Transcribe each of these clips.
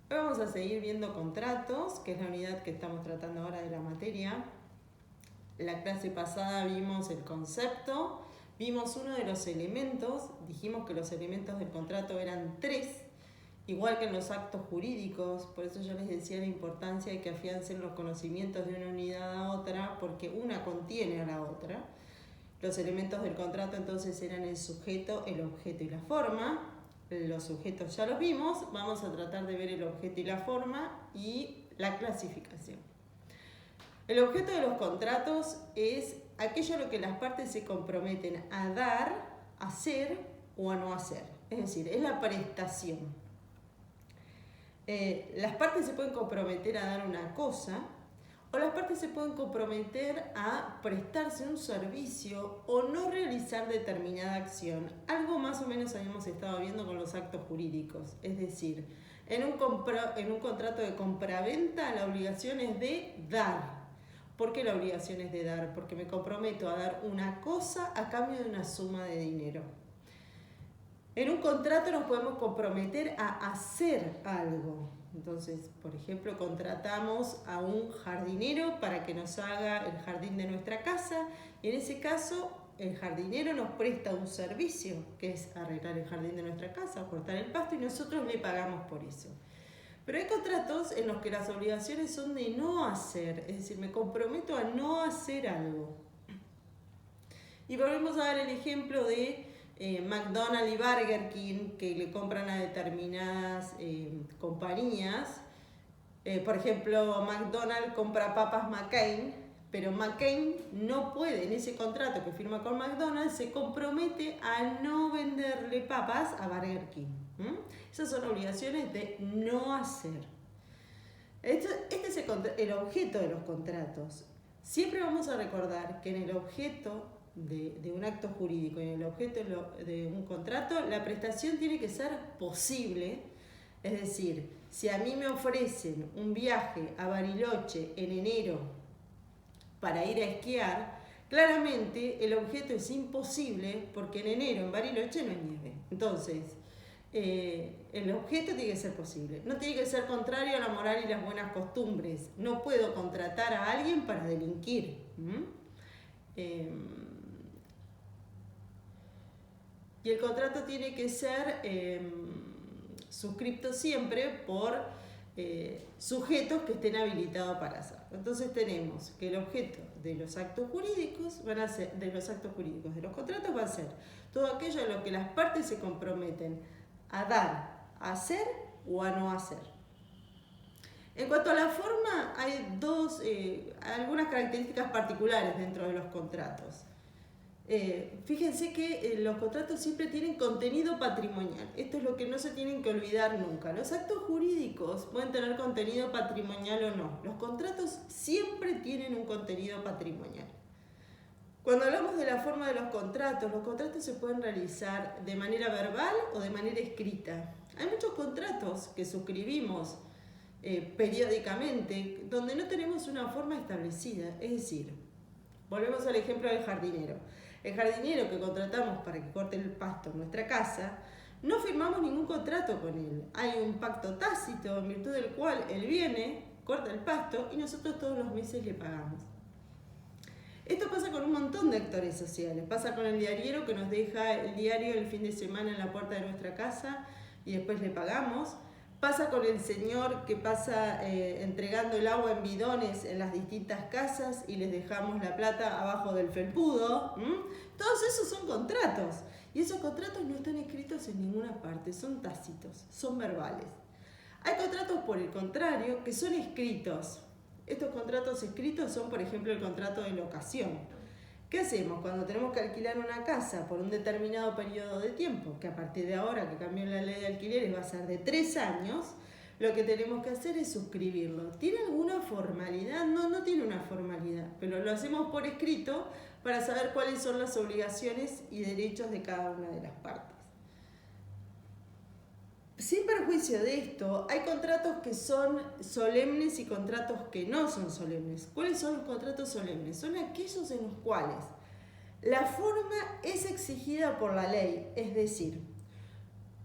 Hoy vamos a seguir viendo contratos, que es la unidad que estamos tratando ahora de la materia. La clase pasada vimos el concepto, vimos uno de los elementos, dijimos que los elementos del contrato eran 3, igual que en los actos jurídicos, por eso yo les decía la importancia de que afiancen los conocimientos de una unidad a otra, porque una contiene a la otra. Los elementos del contrato entonces eran el sujeto, el objeto y la forma. Los sujetos ya los vimos, vamos a tratar de ver el objeto y la forma y la clasificación. El objeto de los contratos es aquello a lo que las partes se comprometen a dar, a hacer o a no hacer. Es decir, es la prestación. Las partes se pueden comprometer a dar una cosa, o las partes se pueden comprometer a prestarse un servicio o no realizar determinada acción. Algo más o menos habíamos estado viendo con los actos jurídicos. Es decir, en un contrato de compraventa la obligación es de dar. ¿Por qué la obligación es de dar? Porque me comprometo a dar una cosa a cambio de una suma de dinero. En un contrato nos podemos comprometer a hacer algo. Entonces, por ejemplo, contratamos a un jardinero para que nos haga el jardín de nuestra casa y en ese caso el jardinero nos presta un servicio, que es arreglar el jardín de nuestra casa, cortar el pasto y nosotros le pagamos por eso. Pero hay contratos en los que las obligaciones son de no hacer, es decir, me comprometo a no hacer algo. Y volvemos a dar el ejemplo de McDonald's y Burger King, que le compran a determinadas compañías. Por ejemplo, McDonald's compra papas McCain, pero McCain no puede, en ese contrato que firma con McDonald's, se compromete a no venderle papas a Burger King. Esas son obligaciones de no hacer. Este es el objeto de los contratos. Siempre vamos a recordar que en el objeto de un acto jurídico y en el objeto de un contrato, la prestación tiene que ser posible. Es decir, si a mí me ofrecen un viaje a Bariloche en enero para ir a esquiar, claramente el objeto es imposible porque en enero en Bariloche no hay nieve. Entonces, el objeto tiene que ser posible. No tiene que ser contrario a la moral y las buenas costumbres. No puedo contratar a alguien para delinquir. Y el contrato tiene que ser suscripto siempre por sujetos que estén habilitados para hacerlo. Entonces tenemos que el objeto de los actos jurídicos de los contratos va a ser todo aquello a lo que las partes se comprometen a dar, a hacer o a no hacer. En cuanto a la forma, hay algunas características particulares dentro de los contratos. Fíjense que los contratos siempre tienen contenido patrimonial. Esto es lo que no se tienen que olvidar nunca. Los actos jurídicos pueden tener contenido patrimonial o no. Los contratos siempre tienen un contenido patrimonial. Cuando hablamos de la forma de los contratos se pueden realizar de manera verbal o de manera escrita. Hay muchos contratos que suscribimos periódicamente donde no tenemos una forma establecida. Es decir, volvemos al ejemplo del jardinero. El jardinero que contratamos para que corte el pasto en nuestra casa, no firmamos ningún contrato con él. Hay un pacto tácito en virtud del cual él viene, corta el pasto y nosotros todos los meses le pagamos. Esto pasa con un montón de actores sociales. Pasa con el diariero que nos deja el diario el fin de semana en la puerta de nuestra casa y después le pagamos. Pasa con el señor que pasa entregando el agua en bidones en las distintas casas y les dejamos la plata abajo del felpudo. Todos esos son contratos. Y esos contratos no están escritos en ninguna parte, son tácitos, son verbales. Hay contratos, por el contrario, que son escritos. Estos contratos escritos son, por ejemplo, el contrato de locación. ¿Qué hacemos cuando tenemos que alquilar una casa por un determinado periodo de tiempo? Que a partir de ahora que cambió la ley de alquileres va a ser de 3 años. Lo que tenemos que hacer es suscribirlo. ¿Tiene alguna formalidad? No, no tiene una formalidad, pero lo hacemos por escrito para saber cuáles son las obligaciones y derechos de cada una de las partes. Sin perjuicio de esto, hay contratos que son solemnes y contratos que no son solemnes. ¿Cuáles son los contratos solemnes? Son aquellos en los cuales la forma es exigida por la ley, es decir,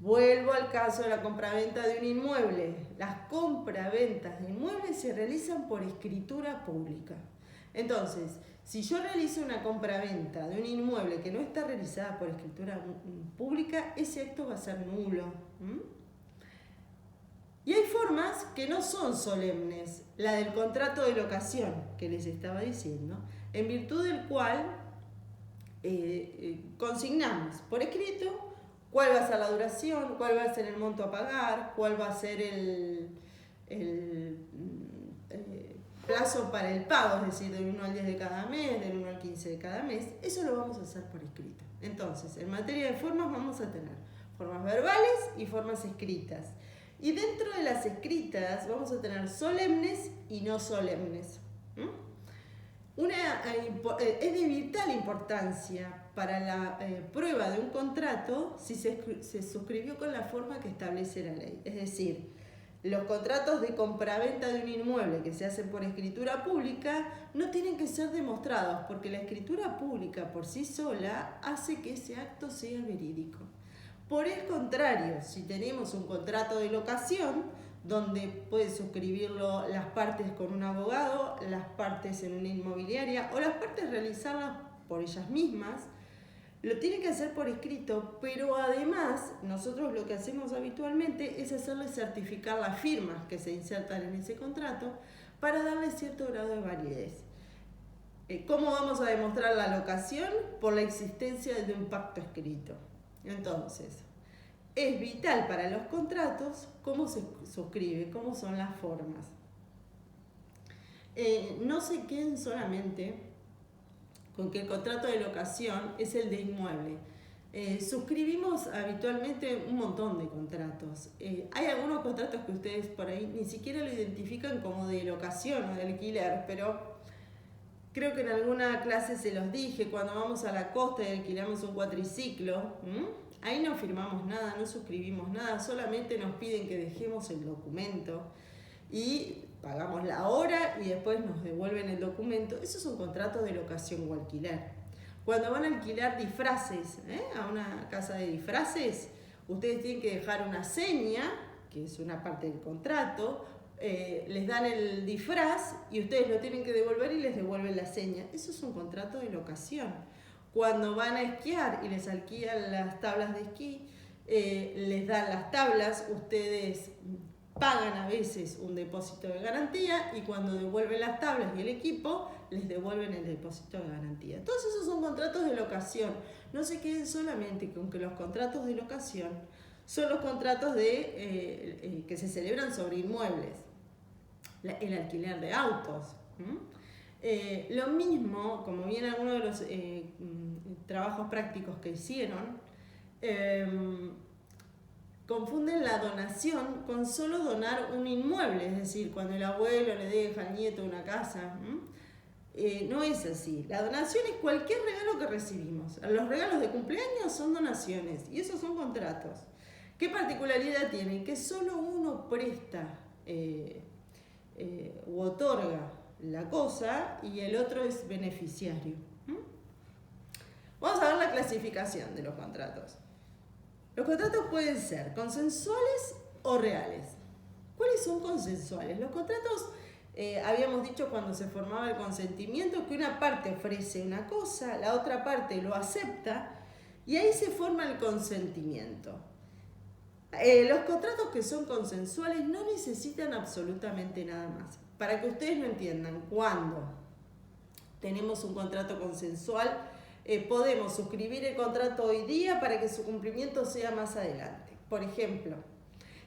Vuelvo al caso de la compraventa de un inmueble. Las compraventas de inmuebles se realizan por escritura pública. Entonces, si yo realizo una compraventa de un inmueble que no está realizada por escritura pública, ese acto va a ser nulo. Y hay formas que no son solemnes. La del contrato de locación, que les estaba diciendo, en virtud del cual consignamos por escrito cuál va a ser la duración, cuál va a ser el monto a pagar, cuál va a ser el plazo para el pago, es decir, del 1 al 10 de cada mes, del 1 al 15 de cada mes. Eso lo vamos a hacer por escrito. Entonces, en materia de formas vamos a tener formas verbales y formas escritas. Y dentro de las escritas vamos a tener solemnes y no solemnes. Es de vital importancia para la prueba de un contrato si se suscribió con la forma que establece la ley. Es decir, los contratos de compraventa de un inmueble que se hacen por escritura pública no tienen que ser demostrados porque la escritura pública por sí sola hace que ese acto sea verídico. Por el contrario, si tenemos un contrato de locación, donde pueden suscribirlo las partes con un abogado, las partes en una inmobiliaria o las partes realizarlas por ellas mismas, lo tienen que hacer por escrito, pero además nosotros lo que hacemos habitualmente es hacerle certificar las firmas que se insertan en ese contrato para darle cierto grado de validez. ¿Cómo vamos a demostrar la locación? Por la existencia de un pacto escrito. Entonces, es vital para los contratos cómo se suscribe, cómo son las formas. No se queden solamente con que el contrato de locación es el de inmueble. Suscribimos habitualmente un montón de contratos. Hay algunos contratos que ustedes por ahí ni siquiera lo identifican como de locación o de alquiler, pero creo que en alguna clase se los dije, cuando vamos a la costa y alquilamos un cuatriciclo, ahí no firmamos nada, no suscribimos nada, solamente nos piden que dejemos el documento y pagamos la hora y después nos devuelven el documento. Esos son contratos de locación o alquiler. Cuando van a alquilar disfraces a una casa de disfraces, ustedes tienen que dejar una seña, que es una parte del contrato, les dan el disfraz y ustedes lo tienen que devolver y les devuelven la seña. Eso es un contrato de locación. Cuando van a esquiar y les alquilan las tablas de esquí, les dan las tablas, ustedes pagan a veces un depósito de garantía y cuando devuelven las tablas y el equipo, les devuelven el depósito de garantía. Todos esos son contratos de locación. No se queden solamente con que los contratos de locación son los contratos que se celebran sobre inmuebles. El alquiler de autos. Lo mismo, como bien algunos de los trabajos prácticos que hicieron, confunden la donación con solo donar un inmueble, es decir, cuando el abuelo le deja al nieto una casa. No es así. La donación es cualquier regalo que recibimos. Los regalos de cumpleaños son donaciones y esos son contratos. ¿Qué particularidad tienen? Que solo uno presta u otorga la cosa y el otro es beneficiario. Vamos a ver la clasificación de los contratos. Los contratos pueden ser consensuales o reales. ¿Cuáles son consensuales? Los contratos, habíamos dicho cuando se formaba el consentimiento, que una parte ofrece una cosa, la otra parte lo acepta y ahí se forma el consentimiento. Los contratos que son consensuales no necesitan absolutamente nada más. Para que ustedes lo entiendan, cuando tenemos un contrato consensual, podemos suscribir el contrato hoy día para que su cumplimiento sea más adelante. Por ejemplo,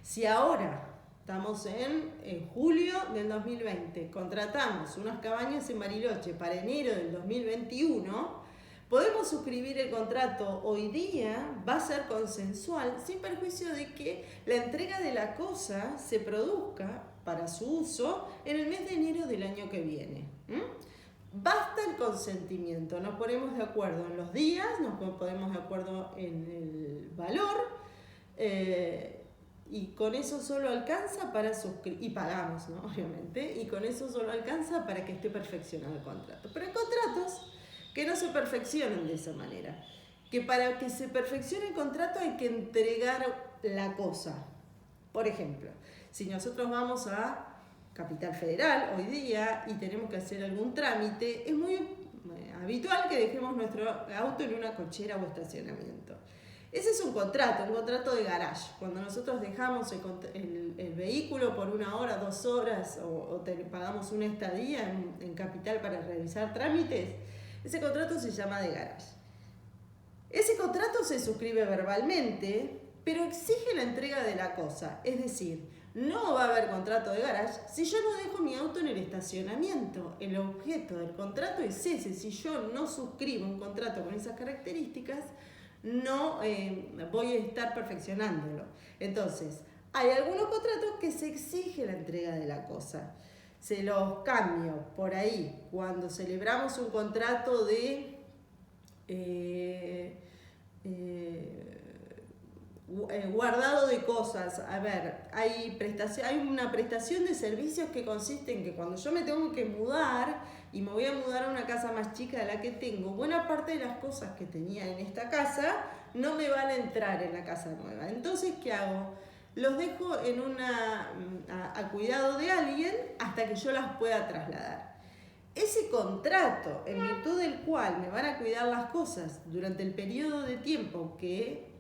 si ahora estamos en julio del 2020, contratamos unas cabañas en Bariloche para enero del 2021, podemos suscribir el contrato hoy día, va a ser consensual, sin perjuicio de que la entrega de la cosa se produzca para su uso en el mes de enero del año que viene. Basta el consentimiento, nos ponemos de acuerdo en los días, nos ponemos de acuerdo en el valor y con eso solo alcanza para suscribir, y pagamos, ¿no? Obviamente, y con eso solo alcanza para que esté perfeccionado el contrato. Pero hay contratos que no se perfeccionan de esa manera, que para que se perfeccione el contrato hay que entregar la cosa. Por ejemplo, si nosotros vamos a Capital Federal hoy día y tenemos que hacer algún trámite, es muy habitual que dejemos nuestro auto en una cochera o estacionamiento. Ese es un contrato de garage. Cuando nosotros dejamos el vehículo por 1 hora, 2 horas o pagamos una estadía en Capital para realizar trámites, ese contrato se llama de garage. Ese contrato se suscribe verbalmente, pero exige la entrega de la cosa. Es decir, no va a haber contrato de garage si yo no dejo mi auto en el estacionamiento. El objeto del contrato es ese. Si yo no suscribo un contrato con esas características, no voy a estar perfeccionándolo. Entonces, hay algunos contratos que se exige la entrega de la cosa. Se los cambio por ahí. Cuando celebramos un contrato de guardado de cosas, a ver, hay una prestación de servicios que consiste en que cuando yo me tengo que mudar y me voy a mudar a una casa más chica de la que tengo, buena parte de las cosas que tenía en esta casa no me van a entrar en la casa nueva. Entonces, ¿qué hago? Los dejo a cuidado de alguien hasta que yo las pueda trasladar. Ese contrato, en virtud del cual me van a cuidar las cosas durante el periodo de tiempo que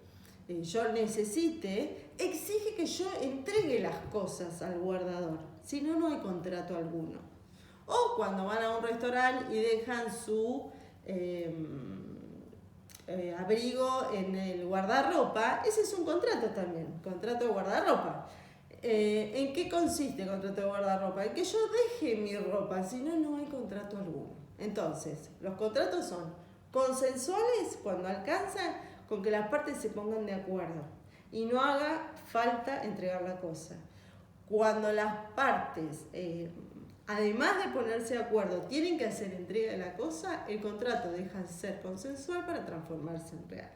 yo necesite, exige que yo entregue las cosas al guardador. Si no, no hay contrato alguno. O cuando van a un restaurante y dejan su abrigo en el guardarropa, ese es un contrato también, contrato de guardarropa. ¿En qué consiste el contrato de guardarropa? En que yo deje mi ropa, si no, no hay contrato alguno. Entonces, los contratos son consensuales cuando alcanzan con que las partes se pongan de acuerdo y no haga falta entregar la cosa. Cuando las partes, además de ponerse de acuerdo, tienen que hacer entrega de la cosa, el contrato deja de ser consensual para transformarse en real.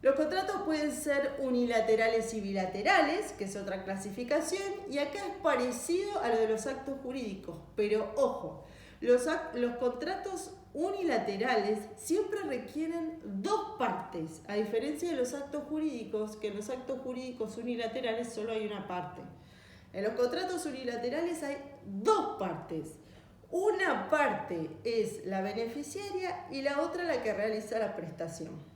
Los contratos pueden ser unilaterales y bilaterales, que es otra clasificación, y acá es parecido a lo de los actos jurídicos, pero ojo, los contratos unilaterales siempre requieren 2 partes, a diferencia de los actos jurídicos, que en los actos jurídicos unilaterales solo hay una parte. En los contratos unilaterales hay 2 partes. Una parte es la beneficiaria y la otra la que realiza la prestación.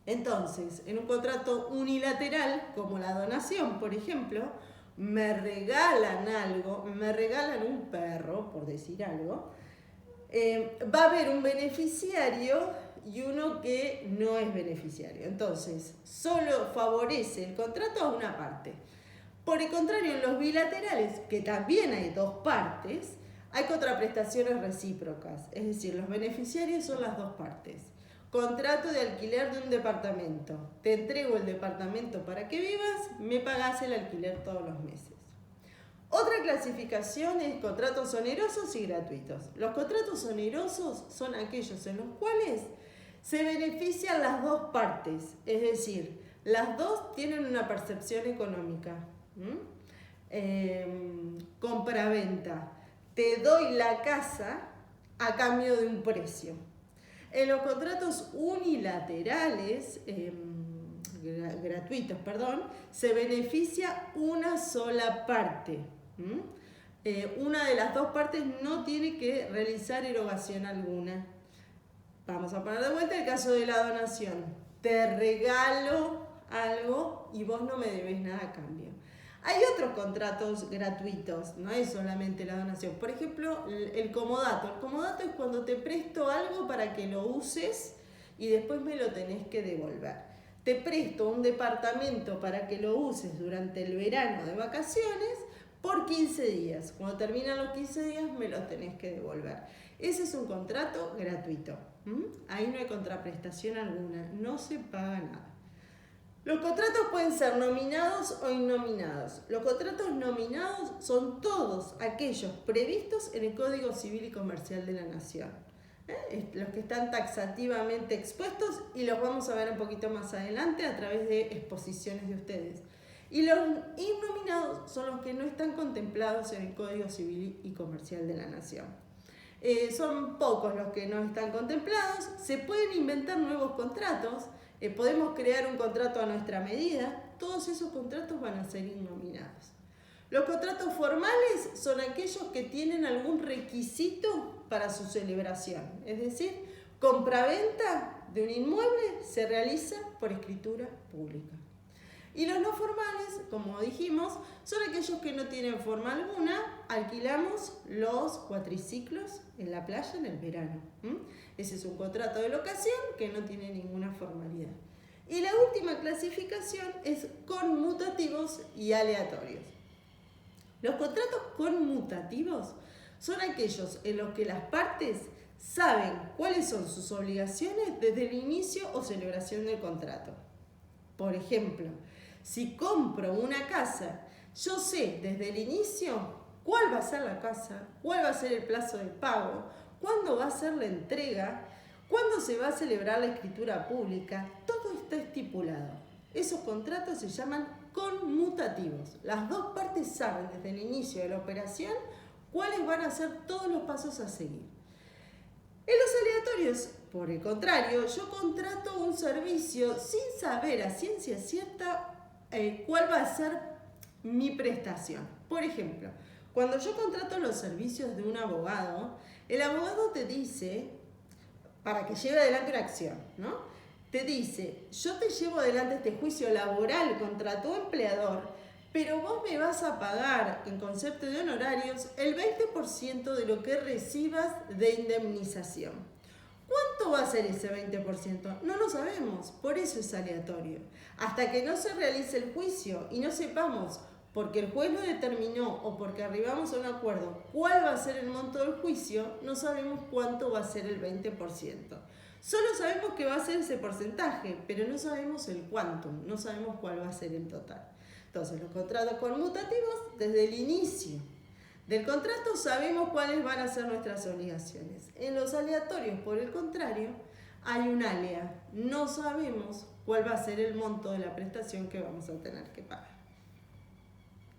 Entonces, en un contrato unilateral, como la donación, por ejemplo, me regalan algo, me regalan un perro, por decir algo, va a haber un beneficiario y uno que no es beneficiario. Entonces, solo favorece el contrato a una parte. Por el contrario, en los bilaterales, que también hay 2 partes, hay contraprestaciones recíprocas. Es decir, los beneficiarios son las 2 partes. Contrato de alquiler de un departamento. Te entrego el departamento para que vivas, me pagás el alquiler todos los meses. Otra clasificación es contratos onerosos y gratuitos. Los contratos onerosos son aquellos en los cuales se benefician las 2 partes, es decir, las 2 tienen una percepción económica. Compra-venta. Te doy la casa a cambio de un precio. En los contratos unilaterales, gratuitos, se beneficia una sola parte. Una de las 2 partes no tiene que realizar erogación alguna. Vamos a poner de vuelta el caso de la donación. Te regalo algo y vos no me debes nada a cambio. Hay otros contratos gratuitos, no es solamente la donación. Por ejemplo, el comodato. El comodato es cuando te presto algo para que lo uses y después me lo tenés que devolver. Te presto un departamento para que lo uses durante el verano de vacaciones por 15 días. Cuando terminan los 15 días me los tenés que devolver. Ese es un contrato gratuito. Ahí no hay contraprestación alguna, no se paga nada. Los contratos pueden ser nominados o innominados. Los contratos nominados son todos aquellos previstos en el Código Civil y Comercial de la Nación. Los que están taxativamente expuestos y los vamos a ver un poquito más adelante a través de exposiciones de ustedes. Y los innominados son los que no están contemplados en el Código Civil y Comercial de la Nación. Son pocos los que no están contemplados. Se pueden inventar nuevos contratos. Podemos crear un contrato a nuestra medida, todos esos contratos van a ser innominados. Los contratos formales son aquellos que tienen algún requisito para su celebración, es decir, compraventa de un inmueble se realiza por escritura pública. Y los no formales, como dijimos, son aquellos que no tienen forma alguna, alquilamos los cuatriciclos en la playa en el verano. Ese es un contrato de locación que no tiene ninguna formalidad. Y la última clasificación es conmutativos y aleatorios. Los contratos conmutativos son aquellos en los que las partes saben cuáles son sus obligaciones desde el inicio o celebración del contrato. Por ejemplo, si compro una casa, yo sé desde el inicio cuál va a ser la casa, cuál va a ser el plazo de pago, cuándo va a ser la entrega, cuándo se va a celebrar la escritura pública, todo está estipulado. Esos contratos se llaman conmutativos. Las dos partes saben desde el inicio de la operación cuáles van a ser todos los pasos a seguir. En los aleatorios, por el contrario, yo contrato un servicio sin saber a ciencia cierta cuál va a ser mi prestación. Por ejemplo, cuando yo contrato los servicios de un abogado, el abogado te dice, para que lleve adelante una acción, ¿no? Te dice, yo te llevo adelante este juicio laboral contra tu empleador, pero vos me vas a pagar en concepto de honorarios el 20% de lo que recibas de indemnización. ¿Cuánto va a ser ese 20%? No lo sabemos, por eso es aleatorio. Hasta que no se realice el juicio y no sepamos, porque el juez lo determinó o porque arribamos a un acuerdo, cuál va a ser el monto del juicio, no sabemos cuánto va a ser el 20%. Solo sabemos que va a ser ese porcentaje, pero no sabemos el quantum, no sabemos cuál va a ser el total. Entonces, los contratos conmutativos, desde el inicio del contrato sabemos cuáles van a ser nuestras obligaciones. En los aleatorios, por el contrario, hay un alea. No sabemos cuál va a ser el monto de la prestación que vamos a tener que pagar.